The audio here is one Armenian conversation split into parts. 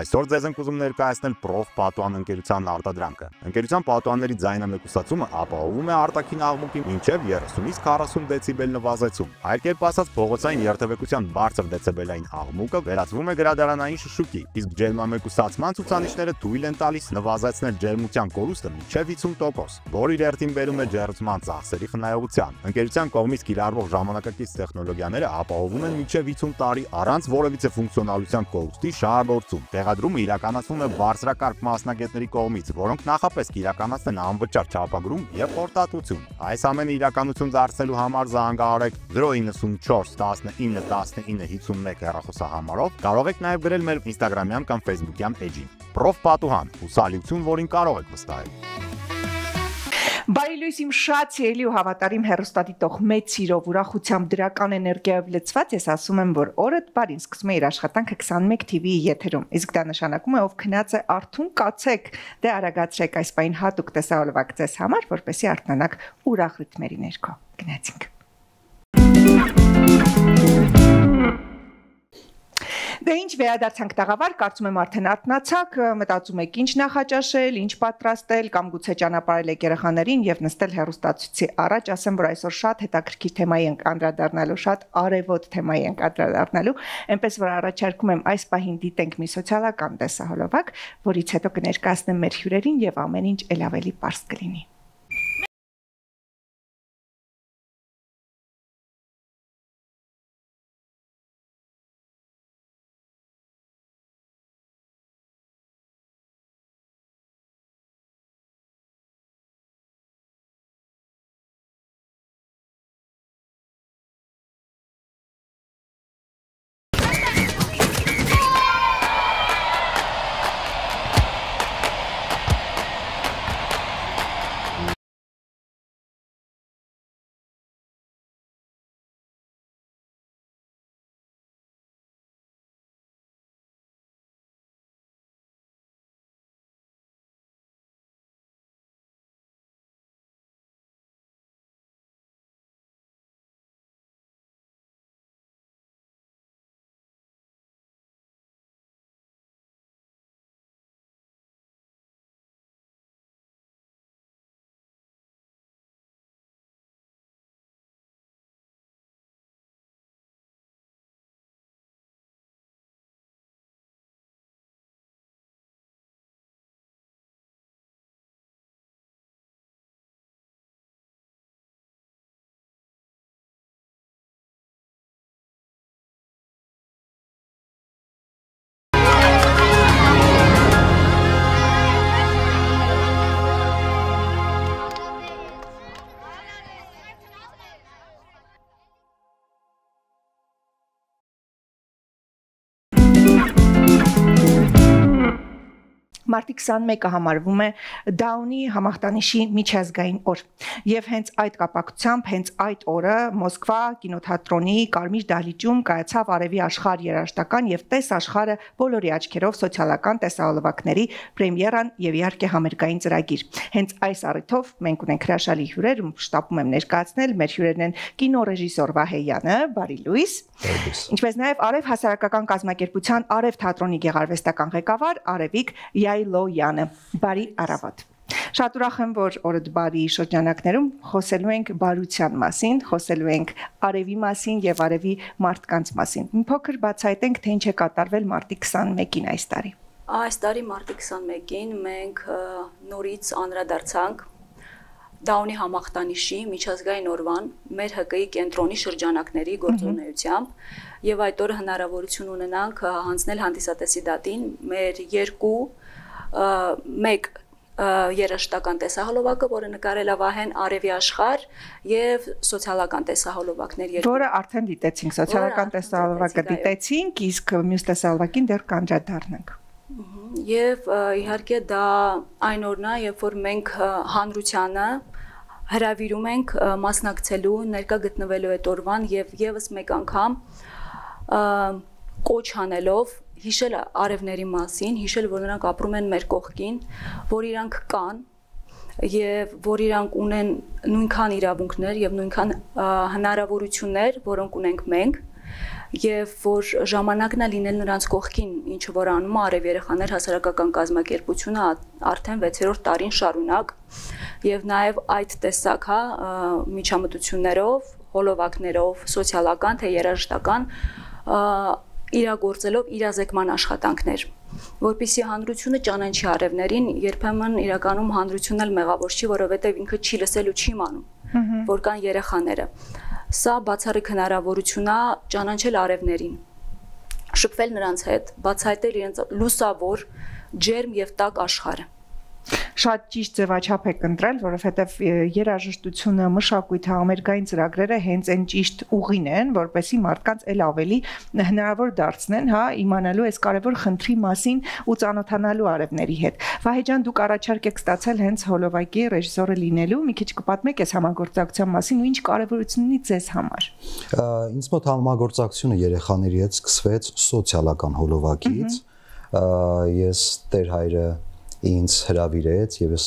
Այսօր ձեզ ենք ուզում ներկայացնել Prof Պատուհան ընկերության արտադրանքը։ Ընկերության պատուհանների ձայնամեկուսացումը ապահովում է արտաքին աղմուկի մինչև 30-ից 40 դեցիբել նվազեցում։ Այլ կերպ ասած, փողոցային երթևեկության բարձր դեցիբելային աղմուկը վերածվում է գրադարանային շշուկի, իսկ ջերմամեկուսացման ցուցանիշները թույլ են տալիս նվազեցնել ջերմության կորուստը մինչև 50%, որը իր հերթին բերում է ջերմության ծախսերի խնայողության։ Ընկերության կողմից կիրառվող ժամանակակից տեխնոլոգիաները ապահովում են մինչև 50 տարի առանց որևիցե ֆունկցիոնալության կորուստի շահագործում։ Տեղադրումը իրականացվում է բարձրակարգ մասնագետների կողմից, որոնք նախապես կիրականացնեն անվճար չափագրում եւ խորտատություն։ Այս ամենը իրականություն դարձնելու համար զանգահարեք 094 19 19 51 հեռախոսահամարով, կարող եք նաեւ գրել մեր Instagram-յան կամ Facebook-յան էջին։ Prof Պատուհան, հուսալիություն, որին կարող եք վստահել։ Բարի լույս իմ շատ սիրելի ու հավատարիմ հեռուստադիտող մեծ սիրով ուրախությամբ դրական էներգիայով լցված ես ասում եմ, որ օրդ բարին սկսում է իր աշխատանքը 21 TV-ի եթերում, իսկ դա նշանակում է ով քնած է արթուն կացեք, դե արագացրեք այս պայն հատուկ տեսահոլովակ ձեզ համար, որպեսզի արթնանաք ուրախ ռիթմերի ներքո։ Գնացինք։ Դե ինչ վերադարձանք տաղավար, կարծում եմ արդեն արթնացաք, մտածում եք ինչ նախաճաշել, ինչ պատրաստել կամ գուցե ճանապարհել եք երեխաներին եւ նստել հեռուստացույցի առաջ, ասեմ, որ այսօր շատ հետաքրքիր թեմայի ենք անդրադառնալու, շատ արևոտ թեմայի ենք անդրադառնալու, այնպես որ առաջարկում եմ այս պահին դիտենք մի սոցիալական տեսահոլովակ, որից հետո կներկայացնեմ մեր հյուրերին եւ ամեն ինչ ել ավելի պարզ կլինի։ Մարտի 21-ը համարվում է Դաունի համախտանիշի միջազգային օր եւ հենց այդ կապակցությամբ հենց այդ օրը Մոսկվա կինոթատրոնի Կարմիր դահլիճում կայացավ Արևի աշխարհ երաժշտական եւ Տես աշխարհը բոլորի աչքերով սոցիալական տեսահոլովակների պրեմիերան եւ իհարկե համերգային ծրագիր։ Հենց այս առիթով մենք ունենք հրաշալի հյուրեր, շտապում եմ ներկայացնել, մեր հյուրերն են կինոռեժիսոր Վահեյանը, բարի լույս, ինչպես նաեւ Արև հասարակական կազմակերպության Արև թատրոնի գեղարվեստական ղեկավար Արևիկ Լոյանը, բարի առավոտ։ Շատ ուրախ եմ, որ օրդ բարի շրջանակներում խոսելու ենք բարության մասին, խոսելու ենք Արևի մասին եւ Արևի մարդկանց մասին։ Մի փոքր բացահայտենք, թե ինչ է կատարվել մարտի 21-ին այս տարի։ Այս տարի մարտի 21-ին մենք նորից անդրադարձանք Դաունի համախտանիշի միջազգային օրվան մեր ՀԿ-ի կենտրոնի շրջանակների գործունեությամբ եւ այդ օրը հնարավորություն ունենանք հանձնել հանդիսատեսի դատին մեր մեկ երաժշտական տեսահոլովակը, որը նկարել է Վահեն Արևի աշխարհ եւ սոցիալական տեսահոլովակներ երկու, որը արդեն դիտեցինք, սոցիալական տեսահոլովակը դիտեցինք, իսկ մյուս տեսահոլովակին դեռ կանդրադառնանք։ Եվ իհարկե դա այն օրն է, երբ որ մենք հանրությանը հրավիրում ենք մասնակցելու ներկա գտնվելու այդ օրվան եւ եւս մեկ անգամ կոչ անելով հիշել արևների մասին, հիշել, որ նրանք ապրում են մեր կողքին, որ իրանք կան եւ որ իրանք ունեն նույնքան իրավունքներ եւ նույնքան հնարավորություններ, որոնք ունենք մենք եւ որ ժամանակն է լինել նրանց կողքին, ինչը որ անում է Արև երեխաներ հասարակական կազմակերպությունը արդեն 6-րդ տարին շարունակ եւ նաեւ այդ տեսակ միջամտություններով, հոլովակներով, սոցիալական թե երաժշտական իրագործելով իրազեկման աշխատանքներ, որպեսզի հանրությունը ճանաչի արևներին, երբեմն իրականում հանրությունն էլ մեղավոր չի, որովհետև ինքը չի լսել ու չի իմանում, որ կան երեխաները։ Սա բացառիկ հնարավորություն է ճանաչել արևներին, շփվել նրանց հետ, բացահայտել իրենց լուսավոր, ջերմ եւ տաք աշխարհը։ Շատ ճիշտ ձևաչափ եք ընտրել, որովհետև երաժշտությունը, մշակույթը, ամերիկային ծրագրերը հենց այն ճիշտ ուղին են, որպեսզի մարդկանց էլ ավելի հնարավոր դարձնեն, իմանալու այս կարևոր խնդրի մասին ու ծանոթանալու արևների հետ։ Վահե ջան, դուք առաջարկ եք ստացել հենց հոլովակի ռեժիսորը լինելու, մի քիչ կպատմեք այս համագործակցության մասին ու ինչ կարևորություն ունի ձեզ համար։ Ինձ մոտ համագործակցությունը երեխաների հետ սկսվեց սոցիալական հոլովակից։ Ես Տեր հայրը ինձ հրավիրեց եւ ես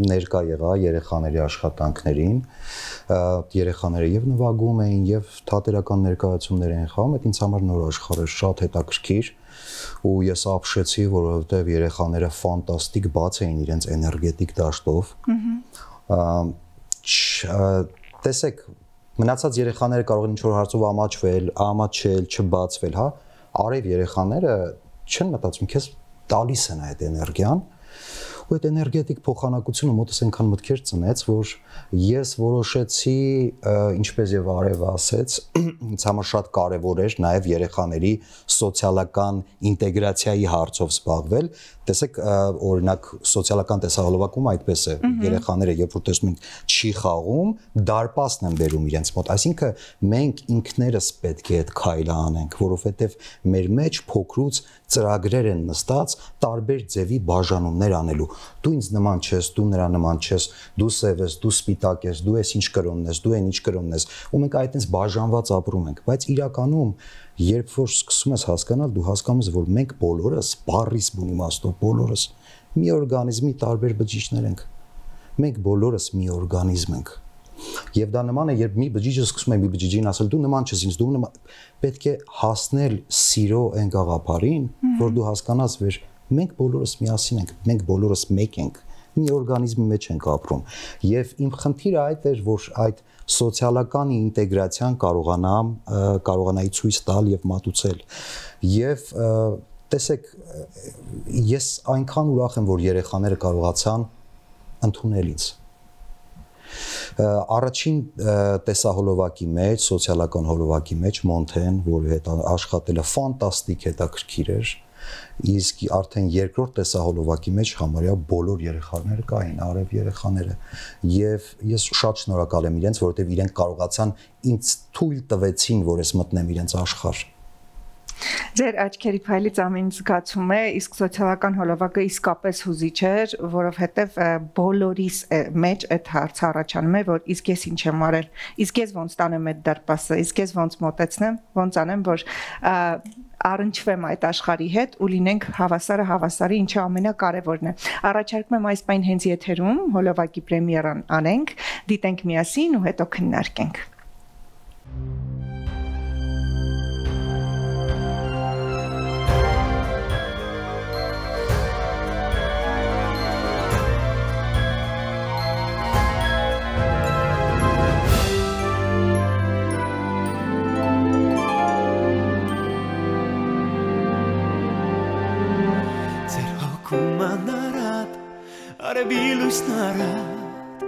ներկա եղա երեխաների աշխատանքներին, երեխաները եւ նվագում էին եւ թատերական ներկայացումներ էին խաղում, այդ ինձ համար նոր աշխարհ էր, շատ հետաքրքիր ու ես ապշեցի, որովհետեւ երեխաները ֆանտաստիկ բաց էին իրենց էներգետիկ դաշտով։ Տեսեք, մնացած երեխաները կարող են ինչ-որ հարցով ամաչել, չբացվել, արև երեխաները չեն մտածում, քեզ տալիս են այդ էներգիան ու այդ էներգետիկ փոխանակությունը մոտս այնքան մտքեր ծնեց, որ ես որոշեցի, ինչպես եւ Արև ասեց, ինձ համար շատ կարեւոր էր նաեւ երեխաների սոցիալական ինտեգրացիայի հարցով զբաղվել։ Տեսեք, օրինակ սոցիալական տեսահոլովակում այդպես է, երեխաները երբ որ տեսնում են չի խաղում, դարպասն են բերում իրենց մոտ, այսինքն մենք ինքներս պետք է այդ քայլը անենք, որովհետեւ մեր մեջ փոքրուց ծրագրեր են նստած տարբեր ձևի բաժանումներ անելու։ Դու ինձ նման չես, դու նրա նման չես, դու սև ես, դու սպիտակ ես, դու ես ինչ կրոնն ես, դու այն ինչ կրոնն ես, ու մենք այդպես բաժանված ապրում ենք, բայց իրականում երբ որ սկսում ես հասկանալ, դու հասկանում ես, որ մենք բոլորս, բառից բուն իմաստով բոլորս մի օրգանիզմի տարբեր բջիջներ ենք։ Մենք բոլորս մի օրգանիզմ ենք։ Եվ դա նման է, երբ մի բջիջը սկսում է մի բջիջին ասել, դու նման չես ինձ, դու նման, պետք է հասնել սիրո այն գաղափարին, որ դու հասկանաս, որ մենք բոլորս միասին ենք, մենք բոլորս մեկ ենք, մի օրգանիզմի մեջ ենք ապրում։ Եվ իմ խնդիրը այդ էր, որ այդ սոցիալական ինտեգրացիան կարողանայի ցույց տալ եւ մատուցել։ Եվ տեսեք, ես այնքան ուրախ եմ, որ երեխաները կարողացան ընդունել ինձ։ Առաջին տեսահոլովակի մեջ, սոցիալական հոլովակի մեջ Մոնթեն, որի հետ աշխատելը ֆանտաստիկ հետաքրքիր էր, իսկ արդեն երկրորդ տեսահոլովակի մեջ համարյա բոլոր երեխաները կային, արև երեխաները, եւ ես շատ շնորհակալ եմ իրենց, որովհետեւ իրենք կարողացան ինձ թույլ տվեցին, որ ես մտնեմ իրենց աշխարհ։ Ձեր աչքերի փայլից ամեն զգացում է, իսկ սոցիալական հոլովակը իսկապես հուզիչ էր, որովհետև բոլորիս մեջ այդ հարցը առաջանում է, որ իսկ ես ինչ եմ արել, իսկ ես ոնց տանեմ այդ դարպասը, իսկ ես ոնց մոտեցնեմ, ոնց անեմ, որ առնչվեմ այդ աշխարհի հետ ու լինենք հավասարը, ինչը ամենակարևորն է։ Առաջարկում եմ այս պայն հենց եթերում հոլովակի պրեմիերան անենք, դիտենք միասին ու հետո քննարկենք։ Արևի լույսն արատ,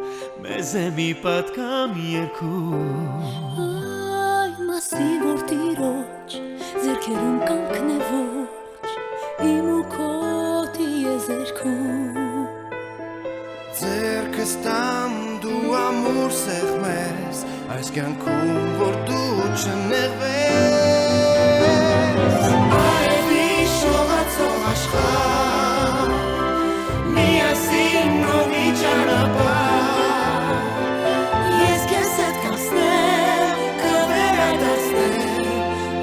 մեզ է մի պատկամ երկում Այ մասի որ տիրոջ, ձերքերում կամքն է ոչ, իմ ու քոթի է զերքում Ձերքս տամ դու ամուր սեղմես, այս կյանքում որ դու չնեղվես Արևի շողացող աշխարհ Նովի ճանապարհ Ես քեզ հետ կասնեմ, կվերադարձնեմ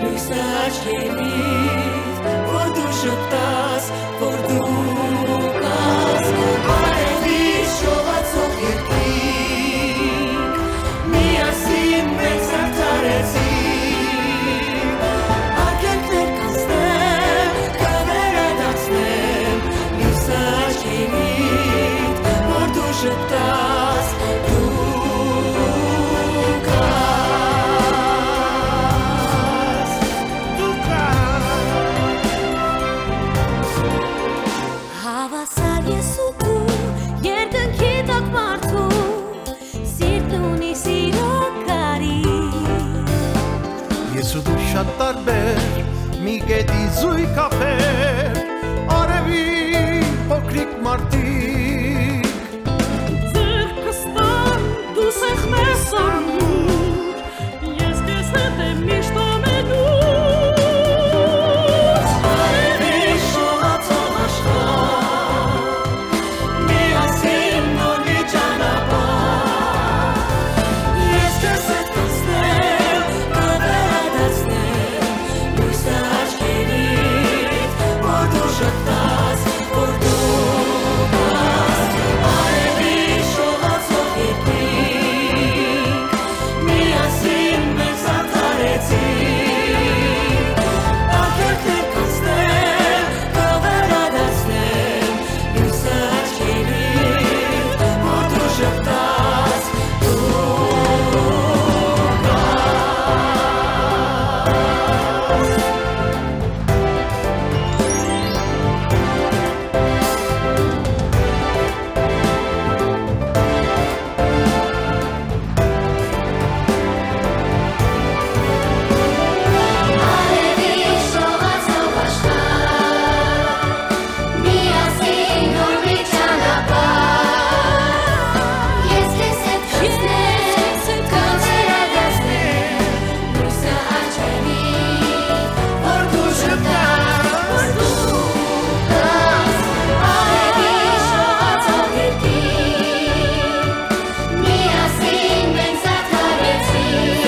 Լույսը աչքերիդ, որ դու շպտաս, որ դու կաս Արևի շողացող երկինք Միասին մենք զարդարեցինք Ես ու դու շատ տարբեր մի գետի զույգ ափեր արևի փոքրիկ մարդիկ Ձեռքս տան դու սեղմես ամուր Ես քեզ հետ եմ միշտ ամենուր Արևի շողացող աշխարհ միասին նոր մի ճանապարհ Ես քեզ հետ կասնեմ կվերադարձնեմ լույսը աչքերիդ որ դու շտաս որ դու գաս Արևի շողացող երկինք միասին մեզ ադարեցինք Ակերտներ կասնեմ կվերադարձնեմ լույսը աչքերիդ որ դու շտաս Արևի շողացող աշխարհ միասին նոր մի ճանապարհ Ես քեզ հետ կասնեմ կվերադարձնեմ լույսը աչքերիդ որ դու շտաս Արևի շողացող երկինք միասին մենք զարթարեցինք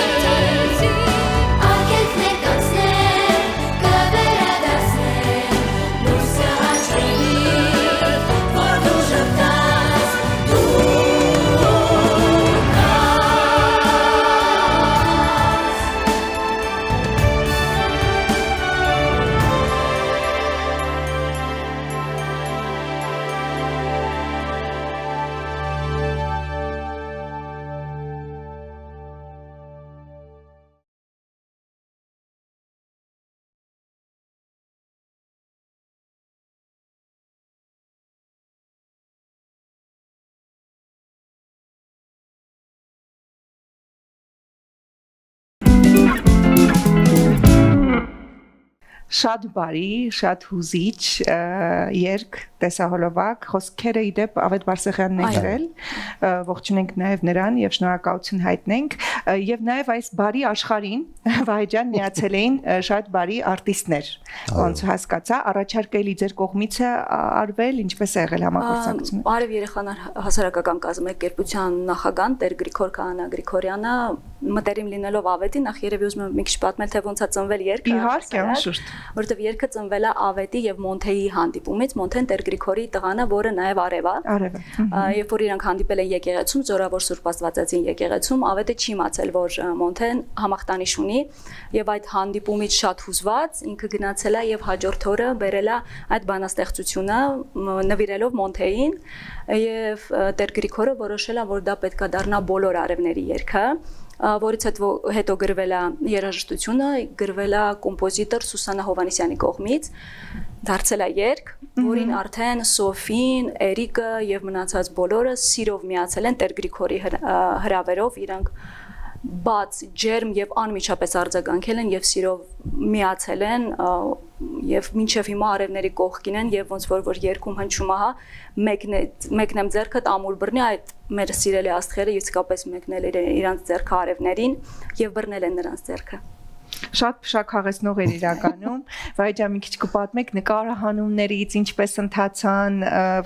Ակերտներ կացնեմ կվերադարձնեմ լույսը աչքերիդ որ դու շտաս Շատ բարի, շատ հուզիչ երգ տեսահոլովակ խոսքերը իդեպ Ավետ Բարսեղյանն է գրել ողջունենք նաև նրան եւ շնորհակալություն հայտնենք եւ նաև այս բարի աշխարհին Վահեջան միացել էին շատ բարի արտիստներ ոնց հասկացա առաջարկելի ձեր կողմից է արվել ինչպես է եղել համագործակցությունը Արև երեխաներ հասարակական կազմակերպության նախագահ Տեր Գրիգոր Քահանա Գրիգորյանը մտերիմ լինելով Ավետի նախ երևի ուզում եմ մի քիչ պատմել թե ոնց է ծնվել երգը Իհարկե անշուշտ որովհետև երգը ծնվել է Ավետի եւ Մոնթեի հանդիպումից Մոնթեն Տեր Գրիգորի տղան է որը նաև արև է երբ որ իրանք հանդիպել են եկեղեցում Զորավոր Սուրբ Աստվածածին եկեղեցում Ավետը չի իմացել որ Մոնթեն համախտանիշ ունի եւ այդ հանդիպումից շատ հուզված ինքը գնացել է եւ հաջորդ օրը բերել է այդ բանաստեղծությունը նվիրելով Մոնթեին եւ Տեր Գրիգորը որոշել է որ դա պետքա դառնա բոլոր արևների երգը որից հետո գրվել է երաժշտությունը, գրվել է կոմպոզիտոր Սուսանա Հովանեսյանի կողմից, դարձել է երգ, որին արդեն Սոֆին, Էրիկը եւ մնացած բոլորը սիրով միացել են Տեր Գրիգորի հրավերով, իրանք բաց, ջերմ եւ անմիջապես արձագանքել են եւ սիրով միացել են եւ մինչեւ հիմա արևների կողքին են եւ ոնց որ երկում հնչում ահա մեկն եմ ձեռքդ ամուր բռնի այդ մեր սիրելի աստղերը իսկապես մեկնել իրանց ձեռքը արևներին եւ բռնել են նրանց ձեռքը Շատ փշաքաղեցնող էր իրականում, Վահեջան մի քիչ կպատմեք նկարահանումներից ինչպես ընթացան,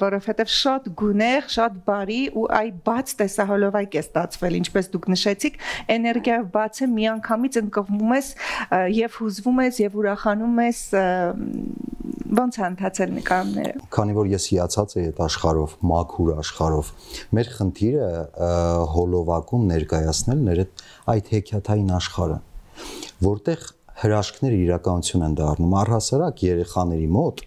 որովհետև շատ գունեղ, շատ բարի ու այ բաց տեսահոլովակ է ստացվել, ինչպես դուք նշեցիք, էներգիայով բաց է, միանգամից ընկղմում ես եւ հուզվում ես եւ ուրախանում ես, ոնց է ընթացել նկարները։ Քանի որ ես հիացած եմ այդ աշխարհով, մաքուր աշխարհով, մեր խնդիրը հոլովակում ներկայացնել այդ հեքիաթային աշխարհը որտեղ հրաշքները իրականություն են դառնում առհասարակ երեխաների մոտ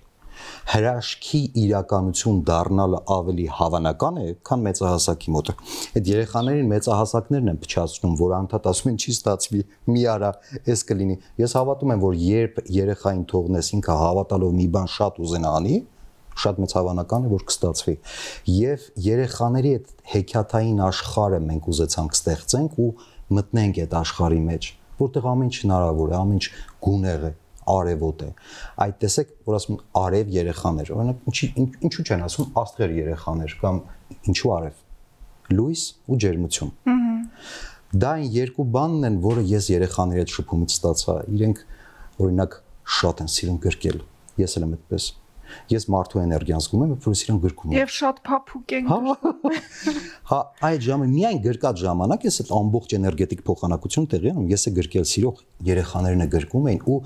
հրաշքի իրականություն դառնալը ավելի հավանական է քան մեծահասակի մոտ այդ երեխաներին մեծահասակներն են փչացնում որ անդադ ասում են չի ստացվի մի արա էս կլինի ես հավատում եմ որ երբ երեխային թողնես ինքը հավատալով մի բան շատ ուզենա անի շատ մեծ հավանական է որ կստացվի եւ երեխաների այդ հեքիաթային աշխարհը մենք ուզեցանք ստեղծենք ու մտնենք այդ աշխարհի մեջ որտեղ ամեն ինչ հնարավոր է, ամեն ինչ գունեղ է, արևոտ է։ Այդ տեսեք, որ ասում են արև երեխաներ, օրինակ ինչու չեն ասում աստղեր երեխաներ կամ ինչու արև։ Լույս ու ջերմություն։ Դա այն երկու բանն են, որը ես երեխաների հետ շփումից ստացա։ Իրենք օրինակ շատ են սիրում գրկել։ Ես էլ եմ այդպես։ Ես մարդու էներգիան զգում եմ, որ իրեն գրկում եմ։ Եվ շատ փափուկ են։ Հա, այդ ժամանակ միայն գրկած ժամանակ ես այդ ամբողջ էներգետիկ փոխանակություն տեղի ունեմ, ես է գրկել սիրող երեխաներն է գրկում էին ու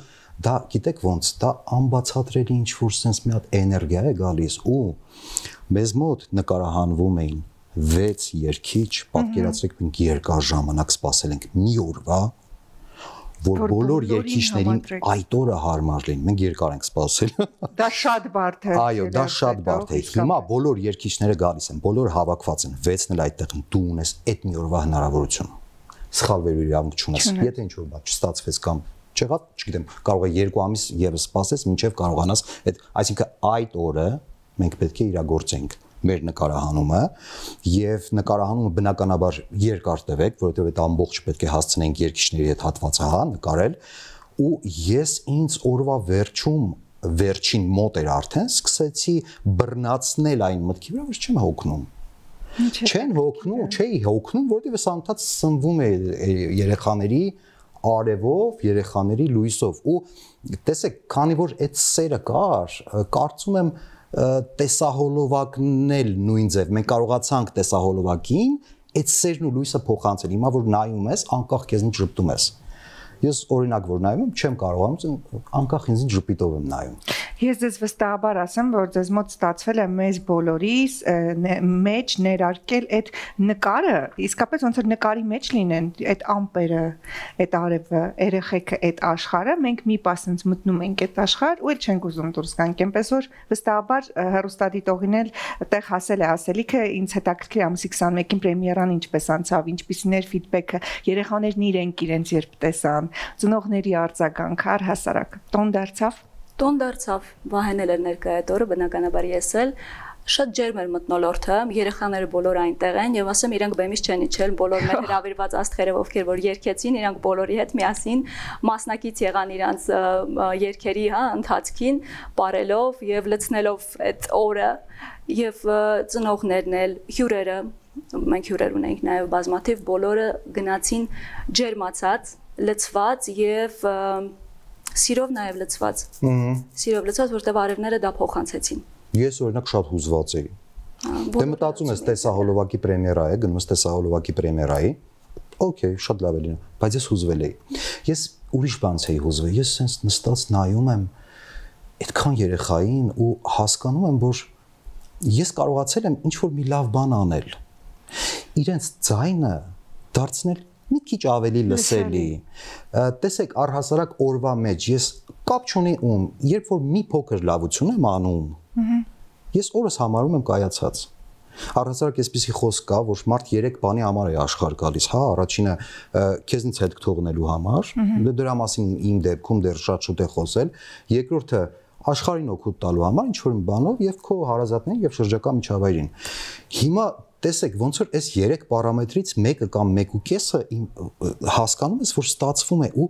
դա գիտեք ոնց, դա անբացատրելի ինչ որ sense մի հատ էներգիա է գալիս ու մեզ մոտ նկարահանվում էին 6 երգիչ, պատկերացրեք մենք երկար ժամանակ սպասել ենք մի օրվա որ բոլոր երկիչներին այդ օրը հարմար լինի։ Մենք երկար ենք սպասել։ Դա շատ բարդ է։ Այո, դա շատ բարդ է։ Հիմա բոլոր երկիչները գալիս են, բոլոր հավաքված են, 6-ն էլ այդտեղ են։ Դու ունես այդ մի օրվա հնարավորություն։ Սխալվելու իրավունք չունես։ Եթե ինչ որ բան չստացվեց կամ չեղավ, չգիտեմ, կարող է 2 ամիս եւս սպասես, մինչեւ կարողանաս այդ, այսինքն այդ օրը մենք պետք է իրագործենք մեր նկարահանումը եւ նկարահանումը բնականաբար երկար տևեք, որովհետեւ այդ ամբողջ պետք է հասցնենք երկիչների հետ հատվածը հա նկարել ու ես ինձ օրվա վերջում վերջին մոտ էր արդեն սկսեցի բռնացնել այն մտքի վրա, որ չեմ հոգնում։ Չեն հոգնում, չէի հոգնում, որովհետեւ ես անդադ սնվում է երեխաների արևով, երեխաների լույսով ու տեսեք, քանի որ այդ սերը կար, կարծում եմ տեսահոլովակն էլ նույն ձև մենք կարողացանք տեսահոլովակին այդ սերն ու լույսը փոխանցել հիմա որ նայում ես անկախ քեզնից ժպտում ես ես օրինակ որ նայում եմ չեմ կարողանում անկախ ինձ ժպիտով եմ նայում Ես ձեզ վստահաբար ասեմ, որ ձեզ մոտ ստացվել է մեզ բոլորիս մեջ ներարկել այդ նկարը, իսկապես ոնց որ նկարի մեջ լինեն այդ ամպերը, այդ արևը, երեխեքը, այդ աշխարհը, մենք մի պասենց մտնում ենք այդ աշխարհ ու էլ չենք ուզում դուրս գանք, այնպես որ վստահաբար հեռուստադիտողին էլ այդտեղ հասել է ասելիքը, ինձ հետաքրքիր ամսի 21-ին պրեմիերան ինչպես անցավ, ինչպիսին էր ֆիդբեքը, երեխաներն իրենք իրենց երբ տեսան, ծնողների արձագանքը, առհասարակ, տոն դարձավ, Վահեն էլ էր ներկայ այդ օրը, բնականաբար ես էլ շատ ջերմ էր մթնոլորտը, երեխաները բոլոր այնտեղ են եւ ասեմ իրենք բեմից չեն իջել, բոլոր մեր հրավիրված աստղերը ովքեր որ երգեցին, իրանք բոլորի հետ միասին մասնակից եղան իրանց երգերի, հա, ընթացքին, ապարելով եւ լցնելով այդ օրը եւ ծնողներն էլ, հյուրերը, մենք հյուրեր ունենք նաեւ բազմաթիվ, բոլորը գնացին ջերմացած, լցված եւ Սիրով նաև լցված։ Սիրով լցված, որտեղ արևները դա փոխանցեցին։ Ես օրինակ շատ հուզված էի։ Դե մտածում ես տեսահոլովակի պրեմիերա է, գնում ես տեսահոլովակի պրեմիերայի։ Okay, շատ լավ է լինում, բայց ես հուզվել էի։ Ես ուրիշ բանից էի հուզվել։ Ես sense նստած նայում եմ այդքան երեխային ու հասկանում եմ, որ ես կարողացել եմ ինչ որ մի լավ բան անել։ Իրենց ձայնը դարձնել մի քիչ ավելի լսելի։ Տեսեք, առհասարակ օրվա մեջ ես կապ չունի ում, երբ որ մի փոքր լավություն եմ անում, ես օրս համարում եմ կայացած։ Առհասարակ այսպեսի խոսք կա, որ մարդ 3 բանի համար է աշխարհ գալիս, հա, առաջինը քեզնից հետ թողնելու համար, դրա մասին իմ դեպքում դեռ շատ շուտ է խոսել, երկրորդը աշխարհին օգուտ տալու համար, ինչ որ մի բանով եւ քո հարազատներին եւ շրջակա միջավայրին։ Հիմա տեսեք, ոնց որ այս 3 պարամետրից մեկը կամ 1.5-ը հասկանում ես, որ ստացվում է ու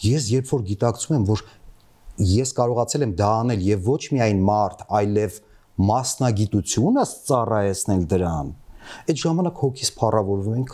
ես երբ որ գիտակցում եմ, որ ես կարողացել եմ դա անել եւ ոչ միայն մարդ, այլև մասնագիտությունը ծառայեցնել դրան, այդ ժամանակ հոգիս փառավորվում,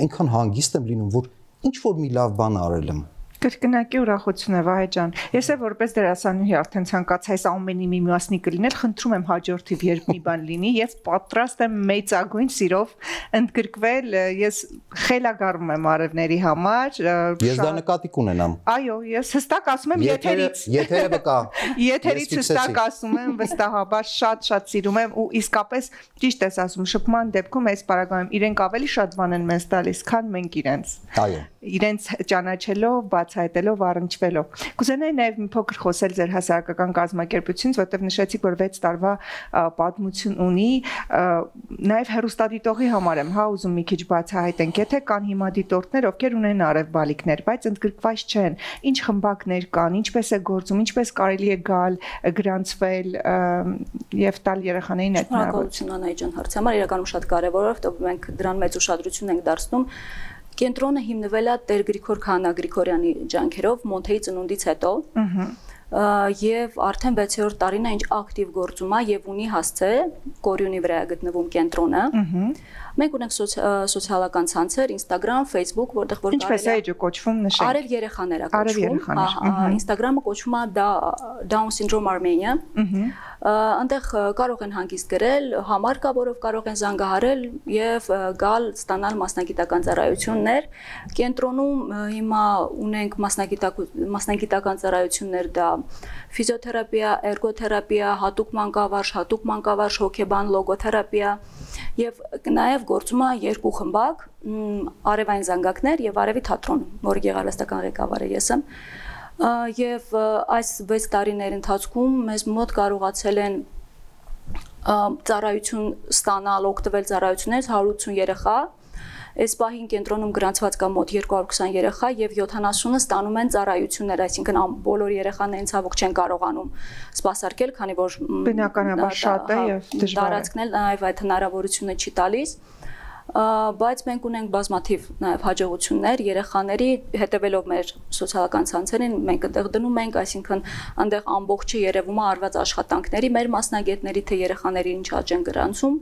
այնքան հանգիստ եմ լինում, որ ինչ որ մի լավ բան արել եմ։ Կրկնակի ուրախություն է Վահե ջան։ Ես է որպես դերասանուհի արդեն ցանկացա այս ամենի մի մասնիկ լինել, խնդրում եմ հաջորդիվ երբ մի բան լինի, ես պատրաստ եմ մեծագույն սիրով ընդգրկվել, ես խելագարվում եմ արևների համար։ Ես դա նկատի կունենամ։ Այո, ես հստակ ասում եմ եթերից։ Եթերը վկա։ Եթերից հստակ ասում եմ, վստահաբար շատ սիրում եմ ու իսկապես ճիշտ ես ասում, շփման դեպքում այս պարագայում իրենք ավելի շատ բան են մեզ տալիս, քան մենք իրենց։ Այո։ Իրենց ճանաչելով, բացահայտելով, առնչվելով։ Կուզենայի նաև մի փոքր խոսել ձեր հասարակական կազմակերպությունից, որտեղ նշեցիք, որ 6 տարվա պատմություն ունի, նաև հեռուստադիտողի համար եմ, հա, ուզում մի քիչ բացահայտենք, եթե կան հիմա դիտորդներ, ովքեր ունեն արևբալիկներ, բայց ընդգրկված չեն, ինչ խմբակներ կան, ինչպես է գործում, ինչպես կարելի է գալ, գրանցվել եւ տալ երեխաներին այդ հնարավորությունը։ Շնորհակալություն Անահիտ ջան, հարցի համար իրականում շատ կարեւոր է, որովհետեւ մենք դրան մեծ ուշադրություն ենք դարձնում։ Կենտրոնը հիմնվել է Տեր Գրիգոր Քահանա Գրիգորյանի ջանքերով Մոնթեի ծնունդից հետո։ Եվ արդեն 6-րդ տարին է ինչ ակտիվ գործում է եւ ունի հասցե Կորյունի վրա է գտնվում կենտրոնը։ Մենք ունենք սոցիալական ցանցեր, Instagram, Facebook, որտեղ որ ինչպես է ջու կոչվում նշենք։ Արև երեխաներ է կոչվում։ Instagram-ը կոչվում է Down Syndrome Armenia։ Այնտեղ կարող են հանգիստ գրել, համար կա, որով կարող են զանգահարել եւ գալ ստանալ մասնագիտական ծառայություններ։ Կենտրոնում հիմա ունենք մասնագիտական ծառայություններ, դա ֆիզիոթերապիա, էրգոթերապիա, հատուկ մանկավարժ, հոգեբան, լոգոթերապիա եւ նաեւ գործում է երկու խմբակ՝ արևային զանգակներ եւ արևի թատրոն, որի գեղարվեստական ղեկավարը ես եմ։ Եվ այս 6 տարիների ընթացքում մեզ մոտ կարողացել են ծառայություն ստանալ, օգտվել ծառայություններից 180 երեխա։ Այս պահին կենտրոնում գրանցված կա մոտ 220 երեխա եւ 70-ը ստանում են ծառայություններ, այսինքն բոլոր երեխաներին ցավոք չեն կարողանում սպասարկել, քանի որ բնականաբար շատ է եւ դժվար է։ Տարածքն էլ նաեւ այդ հնարավորությունը չի տալիս։ Բայց մենք ունենք բազմաթիվ նաև հաջողություններ երեխաների հետևելով մեր սոցիալական ցանցերին մենք այնտեղ դնում ենք, այսինքն այնտեղ ամբողջը երևում է արված աշխատանքների մեր մասնագետների թե երեխաների ինչ աճ են գրանցում,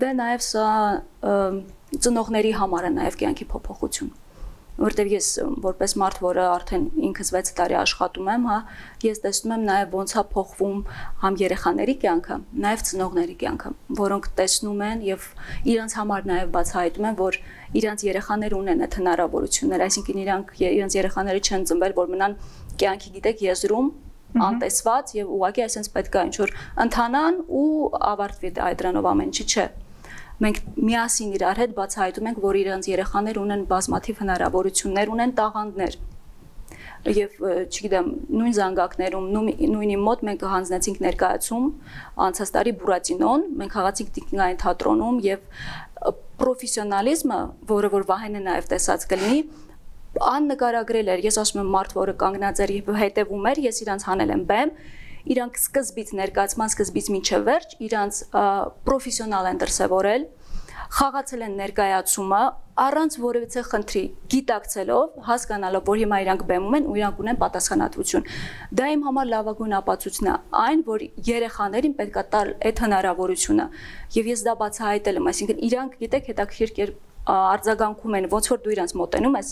դե նաև սա ծնողների համար է նաև կյանքի փոփոխություն, որտեղ ես որպես մարդ, որը արդեն ինքս 6 տարի աշխատում եմ, հա, ես տեսնում եմ նաև ոնց է փոխվում համ երեխաների կյանքը, նաև ծնողների կյանքը, որոնք տեսնում են եւ իրենց համար նաև բացահայտում են, որ իրենց երեխաները ունեն այդ հնարավորություններ, այսինքն իրենց երեխաները չեն ծնվել, որ մնան կյանքի գիտեք եզրում անտեսված եւ ուղղակի այսպես պետք է ինչ-որ ընթանան ու ավարտվի դրանով ամեն ինչի չէ։ Մենք միասին իրար հետ բացահայտում ենք, որ իրենց երեխաներ ունեն բազմաթիվ հնարավորություններ, ունեն տաղանդներ։ Եվ չգիտեմ, նույն զանգակներում, նույնի մոտ մենք հանձնեցինք ներկայացում անցած տարի Բուրատինոն, մենք խաղացինք Տիկնիկային թատրոնում եւ պրոֆեսիոնալիզմը, որը որ Վահենը նաեւ տեսած կլինի, աննկարագրել էր, ես ասում եմ մարդ, որը կանգնած էր եւ հետեւում էր, ես իրանց հանել եմ բեմ, իրանք սկզբից ներկայացման սկզբից մինչև վերջ իրանց պրոֆեսիոնալ են դրսևորել, խաղացել են ներկայացումը առանց որևիցե խնդրի, գիտակցելով, հասկանալով, որ հիմա իրանք բեմում են ու իրանք ունեն պատասխանատվություն։ Դա իմ համար լավագույն ապացույցն է այն, որ երեխաներին պետք է տալ այդ հնարավորությունը եւ ես դա բացահայտել եմ, այսինքն իրանք գիտեք հետաքրքիր արձագանքում են, ոնց որ դու իրանց մոտենում ես,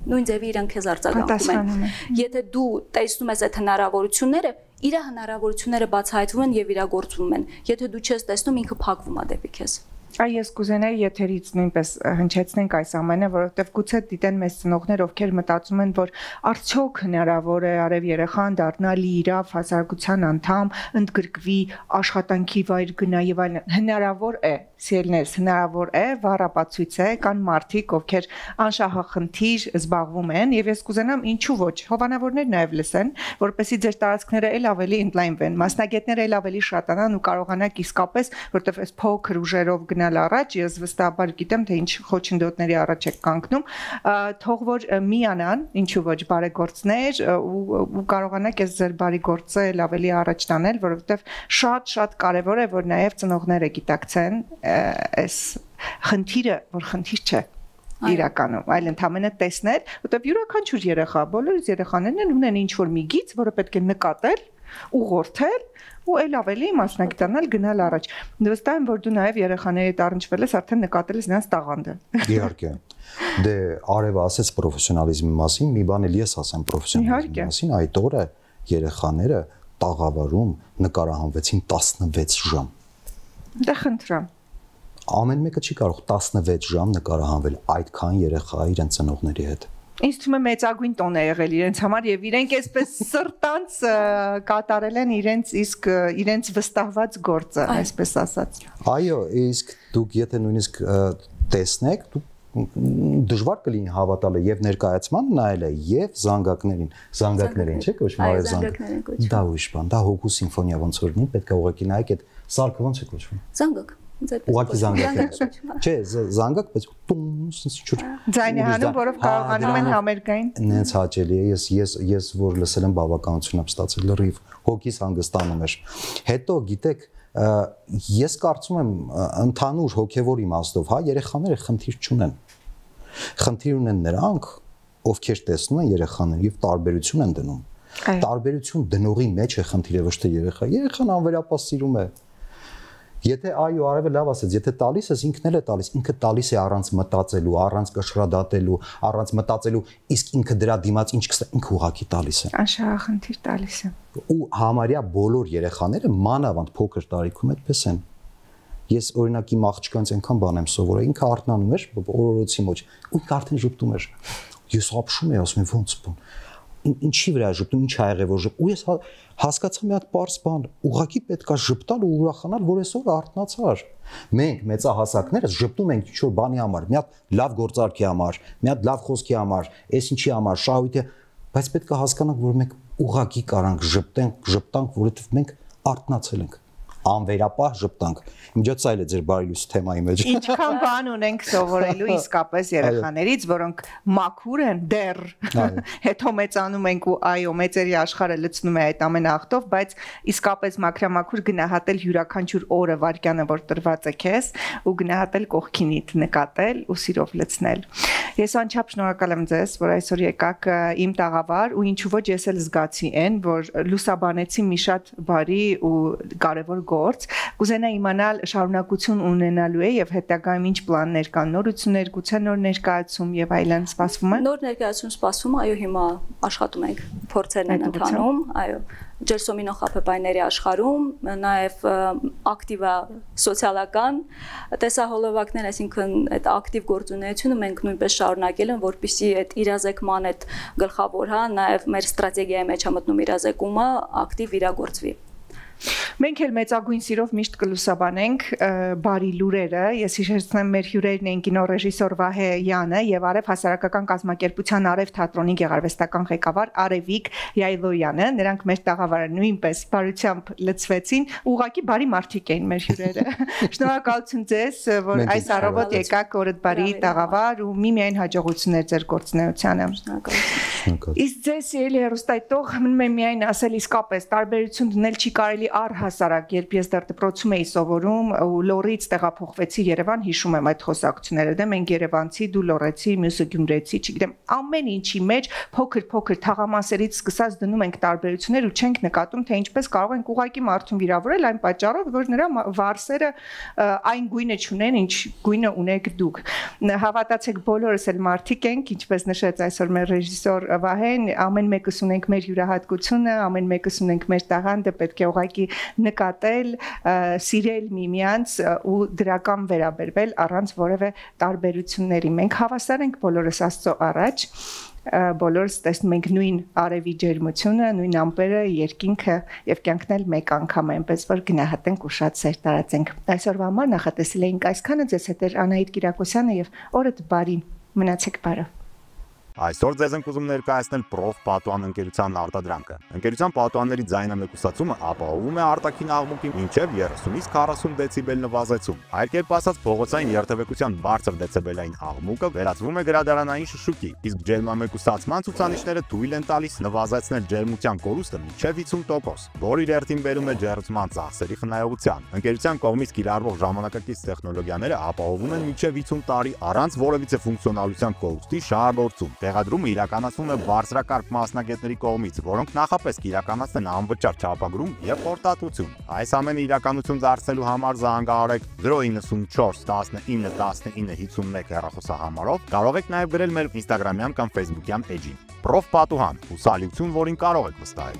նույն ձևի իրանք քեզ արձագանքում են։ Եթե դու տեսնում ես այդ հնարավորությունները, իր հնարավորությունները բացահայտվում են եւ իրագործվում են։ Եթե դու չես տեսնում, ինքը փակվում է դեպի քեզ։ Ես կուզենայի եթերից նույնպես հնչեցնենք այս ամենը, որովհետև գուցե դիտեն մեծ ծնողներ, ովքեր մտածում են, որ արդյոք հնարավոր է արև երեխան դառնալ իրավ հասարակության անդամ, ընդգրկվի, աշխատանքի վայր գնա եւ այլն։ Հնարավոր է, սիրելիներս, հնարավոր է, վառապացույց է, կան մարդիկ, ովքեր անշահախնդիր զբաղվում են եւ ես կուզենամ ինչու ոչ, հովանավորներ նաեւ լսեն, որպեսզի ձեր տարածքները ել ավելի ընդլայնվեն, մասնագետները ել ավելի շատանան ու կարողանաք իսկապես, որտեղ այս փոքր ուժերով առաջ, ես վստահաբար գիտեմ, թե ինչ խոչընդոտների առաջ եք կանգնում, թող որ միանան, ինչու ոչ բարեգործներ ու կարողանաք այս ձեր բարեգործը ավելի առաջ տանել, որովհետև շատ կարևոր է, որ նաև ծնողները գիտակցեն այս խնդիրը, որ խնդիր չէ իրականում, այլ ընդհանրապես տեսնել, որովհետև յուրաքանչյուր երեխա, բոլոր երեխաներն ունեն ինչ-որ մի գիծ, որը պետք է նկատել, ուղղորդել ու ել ավելի մասնագիտանալ գնալ առաջ։ Վստահ եմ, որ դու նաև երեխաների հետ առնչվել ես, արդեն նկատել ես նրանց տաղանդը։ Իհարկե։ Դե Արևը ասեց պրոֆեսիոնալիզմի մասին, մի բան էլ ես ասեմ պրոֆեսիոնալիզմի մասին, այդ օրը երեխաները տաղավարում նկարահանվեցին 16 ժամ։ Դե խնդրեմ։ Ամեն մեկը չի կարող 16 ժամ նկարահանվել այդքան երեխա իրենց ծնողների հետ։ Ինձ թվում է մեծագույն տոն է եղել իրենց համար եւ իրենք այսպես սրտանց կատարել են իրենց վստահված գործը, այսպես ասած։ Այո, իսկ դուք եթե նույնիսկ տեսնեք, դուք դժվար կլինի հավատալը եւ ներկայացման նայելը եւ զանգակներին, չէ՞ կոչվում արև զանգակ։ Դա ուրիշ բան, դա հոգու սիմֆոնիա ոնց որ լինի, պետք է ուղղակի նայեք այդ սարքը ոնց է կոչվում։ Զանգակ։ Ուղղակի զանգակ։ Չէ, զանգակ, բայց ձայնի հանում, որով կարողանում են համերգային։ Նենց հաճելի է, ես որ լսել եմ բավականություն եմ ստացել, լրիվ հոգիս հանգստանում էր։ Հետո գիտեք, ես կարծում եմ ընդհանուր հոգևոր իմաստով, հա, երեխաները խնդիր չունեն։ Խնդիր ունեն նրանք, ովքեր տեսնում են երեխաներին եւ տարբերություն են դնում։ Տարբերություն դնողի մեջ է խնդիրը, ոչ թե երեխա։ Երեխան անվերապահ սիրում է։ Եթե այո, արևը լավ ասեց, եթե տալիս ես, ինքն էլ է տալիս, ինքը տալիս է առանց մտածելու, առանց կշռադատելու, առանց մտածելու, իսկ ինքը դրա դիմաց ինչ կստա, ինքը ուղակի տալիս է։ Անշահախնդիր տալիս է։ Ու համարյա բոլոր երեխաները մանավանդ փոքր տարիքում այդպես են։ Ես օրինակ իմ աղջկանց այնքան բան եմ սովորել, ինքը արթնանում էր օրորոցի մեջ, ու ինքը արդեն ժպտում էր։ Ես ապշում եի, ասում եմ ոնց բան։ Ինչի վրա ժպտում, ինչ ա եղել որ ժպտ։ Ու ես հասկացա մի հատ պարզ բան, ուղղակի պետքա ժպտալ ու ուրախանալ, որ այսօր արթնացար։ Մենք մեծահասակներս ժպտում ենք ինչ-որ բանի համար, մի հատ լավ գործարքի համար, մի հատ լավ խոսքի համար, այս ինչի համար, շահույթի, բայց պետքա հասկանանք, որ մենք ուղղակի կարանք ժպտանք, որովհետև մենք արթնացել ենք։ Անվերապահ ժպտանք։ Միջոցայլ է ձեր բարի լույսի թեմայի մեջ։ Ինչքան բան ունենք սովորելու իսկապես երեխաներից, որոնք մաքուր են դեռ։ Հետո մեծանում ենք ու այո, մեծերի աշխարհը լցնում է այդ ամեն աղտով, բայց իսկապես մաքրամաքուր գնահատել յուրաքանչյուր օրը, վայրկյանը, որ տրված է քեզ, ու գնահատել կողքինիդ, նկատել ու սիրով լցնել։ Ես անչափ շնորհակալ եմ ձեզ, որ այսօր եկաք իմ տաղավար, ու ինչու ոչ ես էլ զգացի այն, որ լուսաբանեցի մի շատ բարի ու կարևոր գործ, կուզենա իմանալ շարունակություն ունենալու է եւ հետագայում ինչ պլաններ կան, նորություններ, գուցե նոր ներկայացում եւ այլն սպասվում է։ Նոր ներկայացում սպասվում է, այո, հիմա աշխատում ենք, փորձերն են ընթանում, այո, ջերսոմինո խաբեբայների աշխարհում, նաև ակտիվա սոցիալական տեսահոլովակներ, այսինքն այդ ակտիվ գործունեությունը մենք նույնպես շարունակել ենք, որպեսզի այդ իրազեկման այդ գլխավոր, հա, նաև մեր ստրատեգիայի մեջ է մտնում իրազեկումը ակտիվ իրագործվի։ Մենք էլ մեծագույն սիրով միշտ կլուսաբանենք բարի լուրերը։ Ես հիշեցնեմ մեր հյուրերն են կինոռեժիսոր Վահե Յանը եւ Արև հասարակական կազմակերպության Արև թատրոնի գեղարվեստական ղեկավար Արևիկ Յայլոյանը։ Նրանք մեր տաղավարը նույնպես բարությամբ լցվեցին, ուղղակի բարի մարդիկ էին մեր հյուրերը։ Շնորհակալություն ձեզ, որ այս առավոտ եկաք օրդ բարի տաղավար ու միմիայն հաջողություններ ձեր գործունեությանը։ Իսկ ձեզ ելի հեռուստայտող մնում է միայն ասել իսկապես տարբերություն դնել չի կարելի առհասարակ, երբ ես դեռ դպրոցում էի սովորում ու Լոռից տեղափոխվեցի Երևան, հիշում եմ այդ խոսակցությունները, դե մենք երևանցի, դու լոռեցի, մյուսը գյումրեցի, չգիտեմ, ամեն ինչի մեջ փոքր թաղամասերից սկսած դնում ենք տարբերություններ ու չենք նկատում, թե ինչպես կարող ենք ուղղակի մարդուն վիրավորել այն պատճառով, որ նրա վարսերը այն գույնը չունեն, ինչ գույնը ունեք դուք։ Հավատացեք, բոլորս էլ մարդիկ ենք, ինչպես նշեց այսօր մեր ռեժիսոր Վահեն, ամեն մեկս ունենք մեր յուրահատկությունը, ամեն մեկս ունենք մեր տաղանդը, պետք է ուղղակի նկատել, սիրել միմյանց ու դրական վերաբերվել առանց որևէ տարբերությունների։ Մենք հավասար ենք բոլորս Աստծո առաջ, բոլորս տեսնում ենք նույն արևի ջերմությունը, նույն ամպերը, երկինքը եւ կյանքն էլ մեկ անգամ է, այնպես որ գնահատենք ու շատ սեր տարածենք։ Այսօրվա համար նախատեսել էինք այսքանը, ձեզ հետ էր Անահիտ Կիրակոսյանը եւ օրդ բարի, մնացեք բարով։ Այսօր ձեզ ենք ուզում ներկայացնել Prof Պատուհան ընկերության արտադրանքը։ Ընկերության պատուհանների ձայնամեկուսացումը ապահովում է արտաքին աղմուկի մինչև 30-ից 40 դեցիբել նվազեցում։ Այլ կերպ ասած, փողոցային երթևեկության բարձր դեցիբելային աղմուկը վերածվում է գրադարանային շշուկի, իսկ ջերմամեկուսացման ցուցանիշները թույլ են տալիս նվազեցնել ջերմության կորուստը մինչև 50%, որը իր հերթին բերում է ջերմության ծախսերի խնայողության։ Ընկերության կողմից կիրառվող ժամանակակից տեխնոլոգիաները ապահովում են մինչև 50 տարի առանց որևիցե ֆունկցիոնալության կորուստի շահագործում։ Տեղադրումը իրականացվում է բարձրակարգ մասնագետների կողմից, որոնք նախապես կիրականացնեն անվճար չափագրում եւ խորտատություն։ Այս ամենը իրականություն դարձնելու համար զանգահարեք 094 19 19 51 հեռախոսահամարով, կարող եք նաեւ գրել մեր Instagram-յան կամ Facebook-յան էջին։ Prof Պատուհան, հուսալիություն, որին կարող եք վստահել։